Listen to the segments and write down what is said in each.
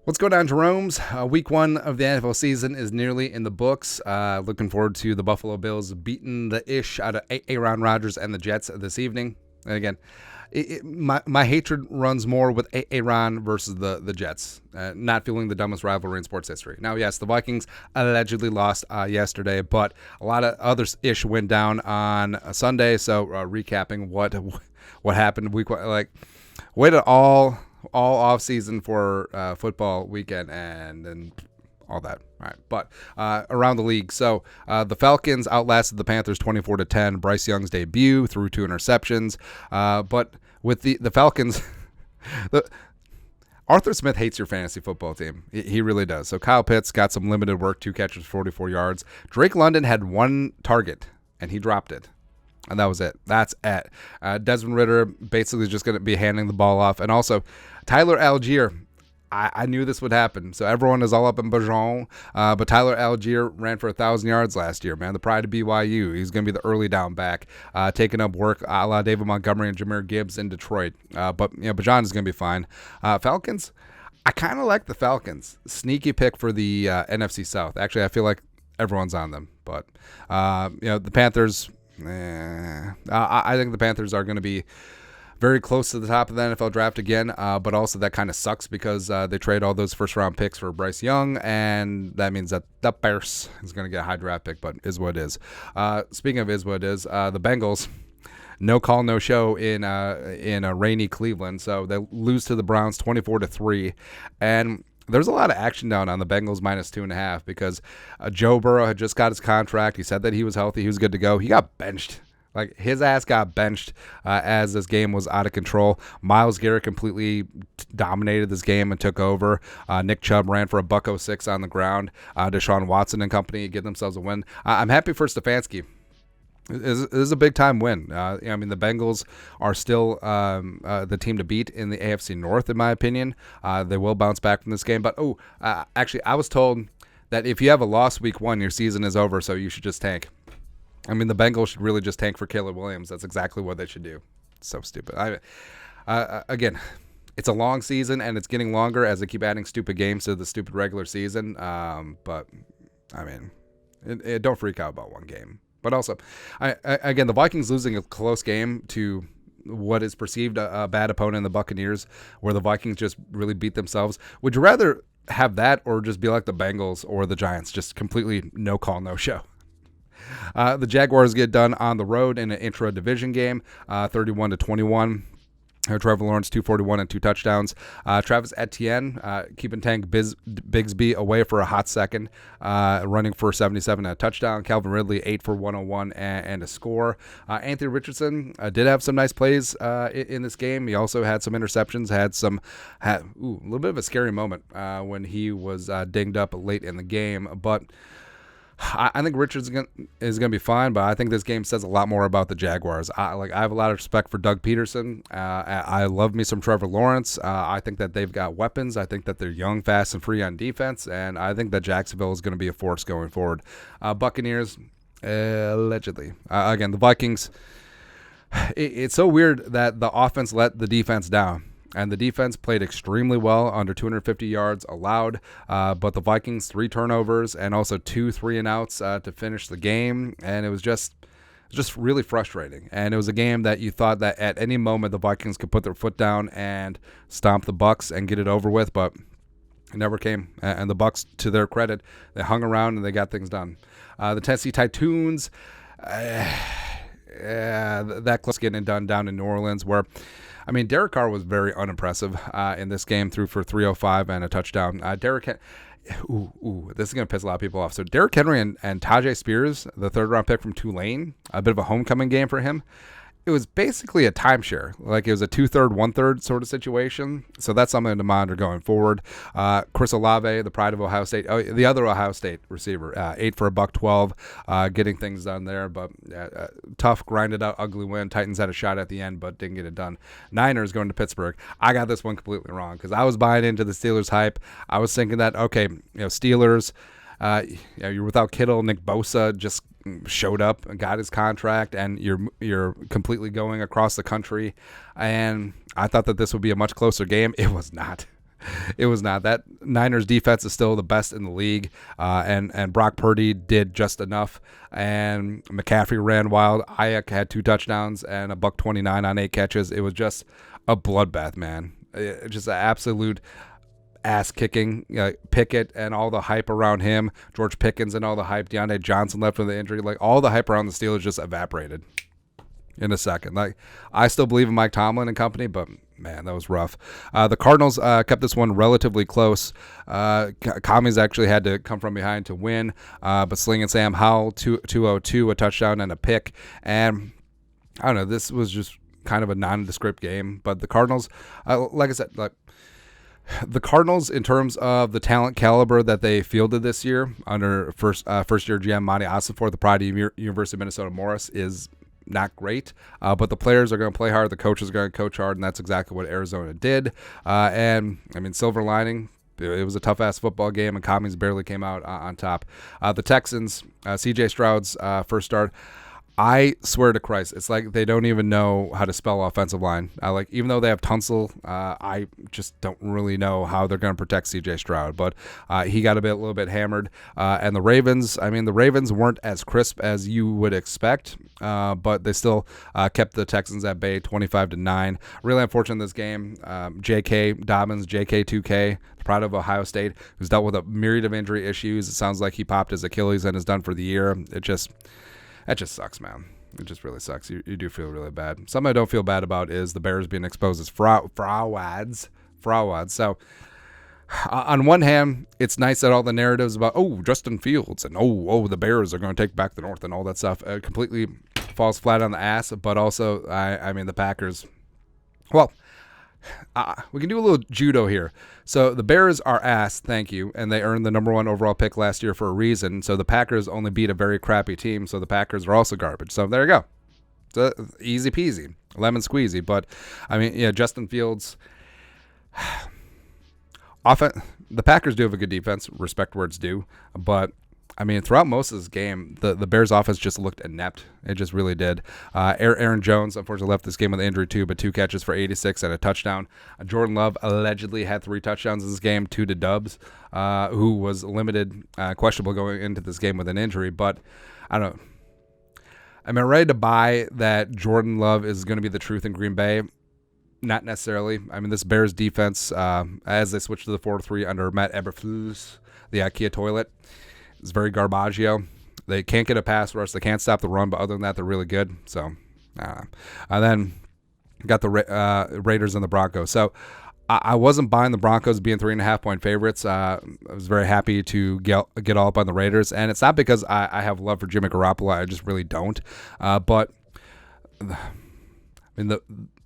What's going on, Jerome's? Week 1 of the NFL season is nearly in the books. Looking forward to the Buffalo Bills beating the ish out of Aaron Rodgers and the Jets this evening. And again, my hatred runs more with Aaron versus the Jets. Not feeling the dumbest rivalry in sports history. Now, yes, the Vikings allegedly lost yesterday, but a lot of other ish went down on Sunday. So recapping what happened week 1, like waited all off season for football weekend and all that. All right, but around the league, so the Falcons outlasted the Panthers 24-10. Bryce Young's debut threw 2 interceptions, but with the Falcons, Arthur Smith hates your fantasy football team. He really does. So Kyle Pitts got some limited work, 2 catches, 44 yards. Drake London had 1 target, and he dropped it. And that was it. That's it. Desmond Ridder basically just going to be handing the ball off. And also, Tyler Algier. I knew this would happen. So everyone is all up in Bajon. But Tyler Algier ran for 1,000 yards last year, man. The pride of BYU. He's going to be the early down back, taking up work a la David Montgomery and Jahmyr Gibbs in Detroit. But Bajon is going to be fine. Falcons, I kind of like the Falcons. Sneaky pick for the NFC South. Actually, I feel like everyone's on them. But, the Panthers... I think the Panthers are going to be very close to the top of the NFL draft again, but also that kind of sucks because they trade all those first-round picks for Bryce Young, and that means that the Bears is going to get a high draft pick, but is what it is. Speaking of is what it is, the Bengals, no call, no show in a rainy Cleveland, so they lose to the Browns 24-3, and there's a lot of action down on the Bengals minus 2.5 because Joe Burrow had just got his contract. He said that he was healthy. He was good to go. He got benched. Like, his ass got benched as this game was out of control. Myles Garrett completely dominated this game and took over. Nick Chubb ran for $106 on the ground. Deshaun Watson and company get themselves a win. I'm happy for Stefanski. This is a big-time win. The Bengals are still the team to beat in the AFC North, in my opinion. They will bounce back from this game. But, actually, I was told that if you have a loss week 1, your season is over, so you should just tank. The Bengals should really just tank for Caleb Williams. That's exactly what they should do. It's so stupid. Again, it's a long season, and it's getting longer as they keep adding stupid games to the stupid regular season. Don't freak out about one game. But also, again, the Vikings losing a close game to what is perceived a bad opponent in the Buccaneers, where the Vikings just really beat themselves. Would you rather have that or just be like the Bengals or the Giants, just completely no call, no show? The Jaguars get done on the road in an intra-division game, 31-21. Trevor Lawrence, 241 and 2 touchdowns. Travis Etienne keeping Tank Bigsby away for a hot second, running for 77 and a touchdown. Calvin Ridley, 8 for 101 and a score. Anthony Richardson did have some nice plays in this game. He also had some interceptions, had a little bit of a scary moment when he was dinged up late in the game. But I think Richards is going to be fine, but I think this game says a lot more about the Jaguars. I have a lot of respect for Doug Peterson. I love me some Trevor Lawrence. I think that they've got weapons. I think that they're young, fast, and free on defense, and I think that Jacksonville is going to be a force going forward. Buccaneers, allegedly. Again, the Vikings, it's so weird that the offense let the defense down. And the defense played extremely well, under 250 yards allowed. But the Vikings, 3 turnovers and also 2 3-and-outs to finish the game. And it was just really frustrating. And it was a game that you thought that at any moment the Vikings could put their foot down and stomp the Bucs and get it over with. But it never came. And the Bucs, to their credit, they hung around and they got things done. The Tennessee Titans, that close getting it done down in New Orleans, where Derek Carr was very unimpressive in this game, threw for 305 and a touchdown. This is going to piss a lot of people off. So Derrick Henry and Tajay Spears, the 3rd-round pick from Tulane, a bit of a homecoming game for him. It was basically a timeshare. Like, it was a 2/3, 1/3 sort of situation. So that's something to monitor going forward. Chris Olave, the pride of Ohio State. Oh, the other Ohio State receiver, 8 for $112, getting things done there. But tough, grinded out, ugly win. Titans had a shot at the end, but didn't get it done. Niners going to Pittsburgh. I got this one completely wrong because I was buying into the Steelers hype. I was thinking that, okay, Steelers, you're without Kittle. Nick Bosa just showed up and got his contract, and you're completely going across the country. And I thought that this would be a much closer game. It was not. It was not. That Niners defense is still the best in the league, and Brock Purdy did just enough, and McCaffrey ran wild. Ayuk had 2 touchdowns and a $129 on 8 catches. It was just a bloodbath, man. Just an absolute ass kicking. Pickett and all the hype around him, George Pickens and all the hype, Deontay Johnson left with the injury, like all the hype around the Steelers just evaporated in a second. Like, I still believe in Mike Tomlin and company, but man, that was rough. The Cardinals kept this one relatively close. Commies actually had to come from behind to win, but Sling and Sam Howell 202, a touchdown and a pick, and I don't know, this was just kind of a nondescript game. But the Cardinals, like I said, like, the Cardinals, in terms of the talent caliber that they fielded this year under first year GM Monty Ossenfort, the pride of University of Minnesota Morris, is not great. But the players are going to play hard. The coaches are going to coach hard, and that's exactly what Arizona did. And I mean, silver lining, it was a tough-ass football game, and Commies barely came out on top. The Texans, C.J. Stroud's first start, I swear to Christ, it's like they don't even know how to spell offensive line. Like, even though they have Tunsil, I just don't really know how they're going to protect C.J. Stroud. But he got a little bit hammered. And the Ravens, I mean, the Ravens weren't as crisp as you would expect, but they still kept the Texans at bay, 25-9. Really unfortunate in this game. J.K. Dobbins, J.K. 2K, the product of Ohio State, who's dealt with a myriad of injury issues. It sounds like he popped his Achilles and is done for the year. That just sucks, man. It just really sucks. You do feel really bad. Something I don't feel bad about is the Bears being exposed as frauds. So, on one hand, it's nice that all the narratives about, Justin Fields and, the Bears are going to take back the North and all that stuff completely falls flat on the ass. But also, I mean, the Packers, well, we can do a little judo here. So the Bears are ass, thank you, and they earned the number 1 overall pick last year for a reason. So the Packers only beat a very crappy team, so the Packers are also garbage. So there you go. It's easy peasy, lemon squeezy. But I mean, yeah, Justin Fields. The Packers do have a good defense, respect where it's due, but I mean, throughout most of this game, the Bears' offense just looked inept. It just really did. Aaron Jones, unfortunately, left this game with injury too, but 2 catches for 86 and a touchdown. Jordan Love allegedly had 3 touchdowns in this game, 2 to Dubs, who was limited, questionable going into this game with an injury. But I don't know. Am I ready to buy that Jordan Love is going to be the truth in Green Bay? Not necessarily. I mean, this Bears defense, as they switch to the 4-3 under Matt Eberflus, the IKEA toilet, is very Garbaggio. They can't get a pass rush. They can't stop the run, but other than that, they're really good. So, and then got the Raiders and the Broncos. So, I wasn't buying the Broncos being 3.5-point favorites. I was very happy to get all up on the Raiders, and it's not because I have love for Jimmy Garoppolo. I just really don't. But I mean,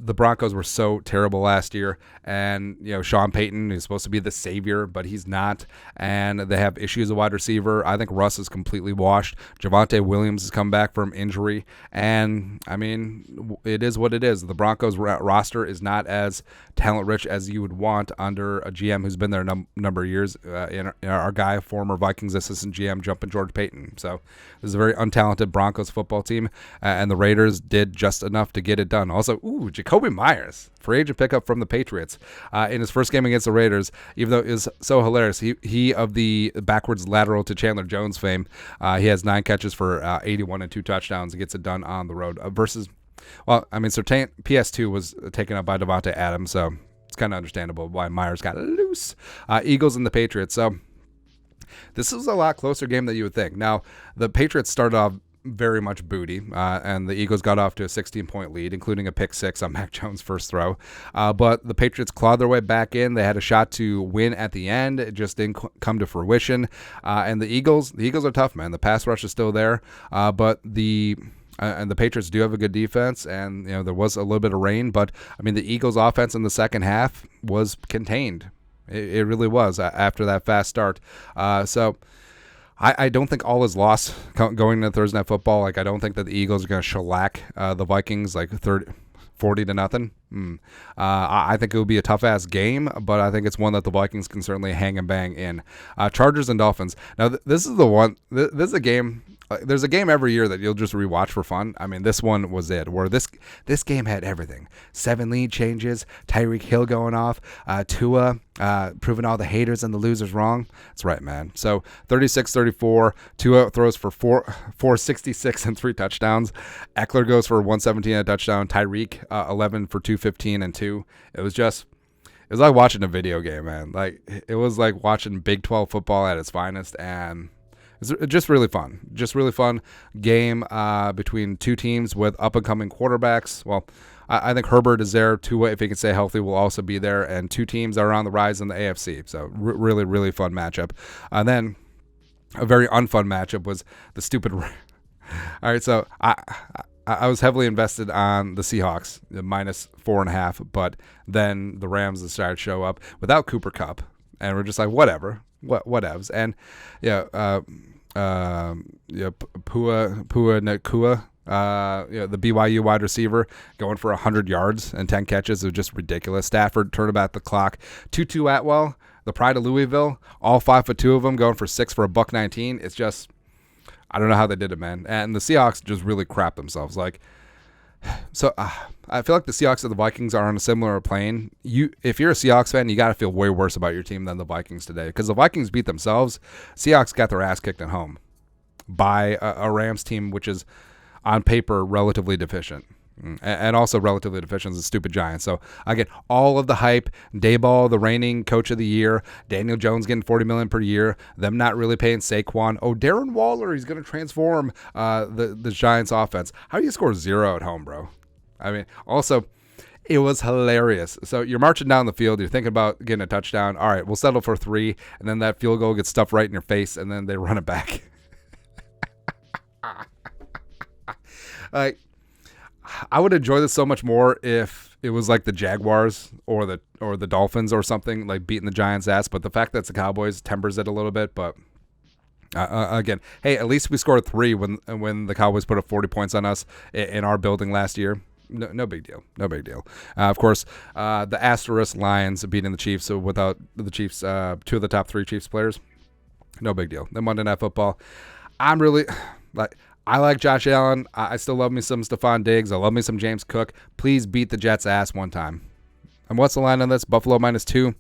the Broncos were so terrible last year, and Sean Payton is supposed to be the savior, but he's not, and they have issues at wide receiver. I think Russ is completely washed. Javonte Williams has come back from injury, and I mean, it is what it is. The Broncos roster is not as talent rich as you would want under a GM who's been there a number of years. Our guy, former Vikings assistant GM, jumping George Payton. So this is a very untalented Broncos football team, and the Raiders did just enough to get it done. Also, Jacoby Myers, free agent pickup from the Patriots, in his first game against the Raiders, even though it was so hilarious. He of the backwards lateral to Chandler Jones fame, he has 9 catches for 81 and 2 touchdowns. He gets it done on the road versus, well, I mean, PS2 was taken up by Devontae Adams, so it's kind of understandable why Myers got loose. Eagles and the Patriots. So this is a lot closer game than you would think. Now, the Patriots started off very much booty, and the Eagles got off to a 16-point lead, including a pick 6 on Mac Jones' first throw. But the Patriots clawed their way back in. They had a shot to win at the end. It just didn't come to fruition. And the Eagles are tough, man. The pass rush is still there, but the Patriots do have a good defense, and there was a little bit of rain, but I mean, the Eagles' offense in the second half was contained. It really was after that fast start. So I don't think all is lost going into Thursday Night Football. Like, I don't think that the Eagles are going to shellac the Vikings like 40-0. I think it will be a tough-ass game, but I think it's one that the Vikings can certainly hang and bang in. Chargers and Dolphins. Now, this is the one. This is a game. there's a game every year that you'll just rewatch for fun. I mean, this one was it, where this game had everything. 7 lead changes, Tyreek Hill going off, Tua proving all the haters and the losers wrong. That's right, man. So 36-34, Tua throws for 466 and 3 touchdowns. Eckler goes for 117 and a touchdown. Tyreek 11 for 215 and 2. It was like watching a video game, man. Like, it was like watching Big 12 football at its finest, and it's just really fun. Just really fun game between two teams with up-and-coming quarterbacks. Well, I think Herbert is there. Tua, if he can stay healthy, will also be there. And two teams are on the rise in the AFC. So really, really fun matchup. And then a very unfun matchup was the stupid. All right, so I was heavily invested on the Seahawks, the -4.5, but then the Rams decided to show up without Cooper Kupp, and we're just like, whatever, whatevs. And Pua Nakua, the BYU wide receiver, going for 100 yards and 10 catches. It was just ridiculous. Stafford turned about the clock. Tutu Atwell, the pride of Louisville, all 5'2" of them, going for 6 for $119. It's just, I don't know how they did it, man. And the Seahawks just really crap themselves. Like, so I feel like the Seahawks and the Vikings are on a similar plane. If you're a Seahawks fan, you got to feel way worse about your team than the Vikings today, because the Vikings beat themselves. Seahawks got their ass kicked at home by a Rams team which is on paper relatively deficient. And also relatively deficient is a stupid Giants. So again, all of the hype, Dayball, the reigning coach of the year, Daniel Jones getting $40 million per year, them not really paying Saquon. Oh, Darren Waller, he's going to transform the Giants offense. How do you score 0 at home, bro? I mean, also, it was hilarious. So you're marching down the field, you're thinking about getting a touchdown. All right, we'll settle for 3, and then that field goal gets stuffed right in your face, and then they run it back. Like, I would enjoy this so much more if it was like the Jaguars or the Dolphins or something, like beating the Giants' ass. But the fact that it's the Cowboys tempers it a little bit. But again, hey, at least we scored 3 when the Cowboys put up 40 points on us in our building last year. No big deal. No big deal. Of course, the asterisk Lions beating the Chiefs. So without the Chiefs, 2 of the top 3 Chiefs players, no big deal. Then Monday Night Football, I'm really like. I like Josh Allen. I still love me some Stephon Diggs. I love me some James Cook. Please beat the Jets' ass one time. And what's the line on this? Buffalo -2.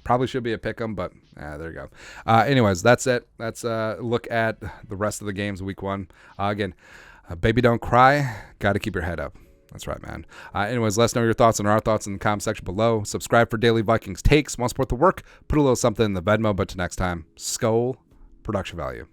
Probably should be a pick 'em, but there you go. Anyways, that's it. Let's look at the rest of the games week 1. Again, baby, don't cry. Got to keep your head up. That's right, man. Anyways, let us know your thoughts and our thoughts in the comment section below. Subscribe for daily Vikings takes. Want to support the work? Put a little something in the Venmo. But till next time, Skol, production value.